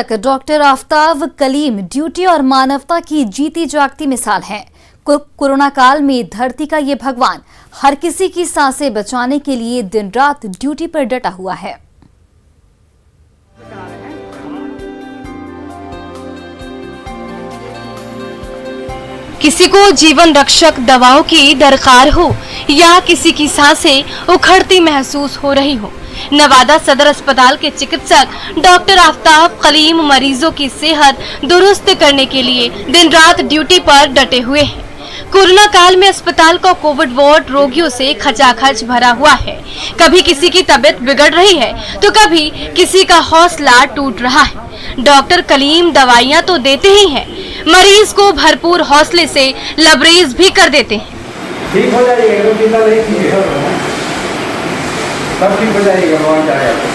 Doctor Aftab Kaleem duty और मानवता की जीती जागती मिसाल हैं। कोरोना काल में धरती का ये भगवान हर किसी की सांसें बचाने के लिए दिन रात ड्यूटी पर डटा हुआ है। किसी को जीवन रक्षक दवाओं की दरकार हो या किसी की सांसें उखड़ती महसूस हो रही हो, नवादा सदर अस्पताल के चिकित्सक डॉक्टर आफ्ताब कलीम मरीजों की सेहत दुरुस्त करने के लिए दिन रात ड्यूटी पर डटे हुए हैं। कोरोना काल में अस्पताल का कोविड वार्ड रोगियों से खचाखच भरा हुआ है। कभी किसी की तबीयत बिगड़ रही है तो कभी किसी का हौसला टूट रहा है। डॉक्टर कलीम दवाइयां तो देते ही हैं, मरीज को भरपूर हौसले से लबरेज भी कर देते हैं। ठीक हो जाएगा, चिंता नहीं कीजिए, सब ठीक हो जाएगा।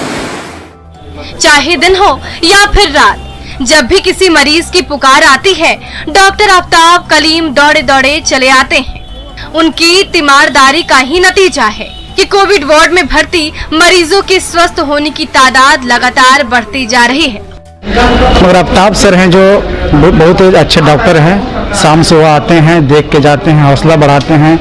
चाहे दिन हो या फिर रात, जब भी किसी मरीज की पुकार आती है, डॉक्टर आफ्ताब कलीम दौड़े दौड़े चले आते हैं। उनकी तीमारदारी का ही नतीजा है कि कोविड वार्ड में भर्ती मरीजों के स्वस्थ होने की तादाद लगातार बढ़ती जा रही है। मगर आफ्ताब सर हैं जो बहुत अच्छे डॉक्टर हैं। शाम से वो आते हैं, देख के जाते हैं, हौसला बढ़ाते हैं,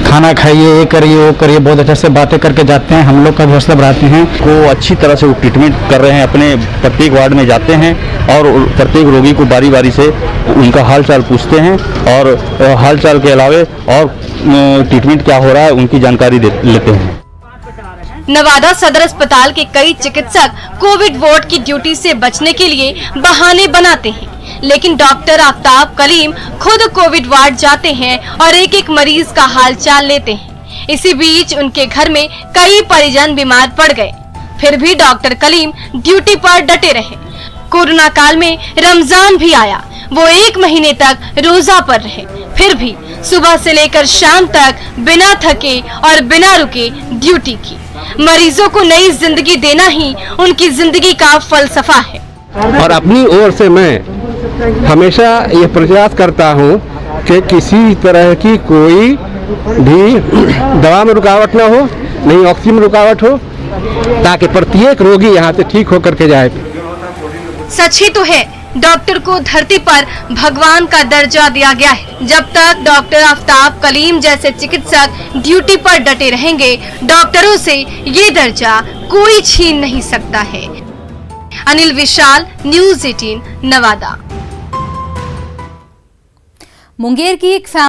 खाना खाइए, ये करिए वो करिए, बहुत अच्छे से बातें करके जाते हैं, हम लोग का भी हौसला बढ़ाते हैं। वो अच्छी तरह से वो ट्रीटमेंट कर रहे हैं। अपने प्रत्येक वार्ड में जाते हैं और प्रत्येक रोगी को बारी बारी से उनका हाल चाल पूछते हैं और हाल चाल के अलावे और ट्रीटमेंट क्या हो रहा है उनकी जानकारी लेते हैं। नवादा सदर अस्पताल के कई चिकित्सक कोविड वार्ड की ड्यूटी से बचने के लिए बहाने बनाते हैं, लेकिन डॉक्टर आफ्ताब कलीम खुद कोविड वार्ड जाते हैं और एक एक मरीज का हालचाल लेते हैं। इसी बीच उनके घर में कई परिजन बीमार पड़ गए, फिर भी डॉक्टर कलीम ड्यूटी पर डटे रहे। कोरोना काल में रमजान भी आया, वो 1 महीने तक रोजा पर रहे, फिर भी सुबह से लेकर शाम तक बिना थके और बिना रुके ड्यूटी की। मरीजों को नई जिंदगी देना ही उनकी जिंदगी का फलसफा है। और अपनी ओर से मैं हमेशा ये प्रयास करता हूँ कि किसी तरह की कोई भी दवा में रुकावट ना हो, नहीं ऑक्सीजन में रुकावट हो, ताकि प्रत्येक रोगी यहाँ से ठीक होकर के जाए। सच ही तो है, डॉक्टर को धरती पर भगवान का दर्जा दिया गया है। जब तक डॉक्टर आफ्ताब कलीम जैसे चिकित्सक ड्यूटी पर डटे रहेंगे, डॉक्टरों से ये दर्जा कोई छीन नहीं सकता है। अनिल विशाल, न्यूज़ 18 नवादा। मुंगेर की एक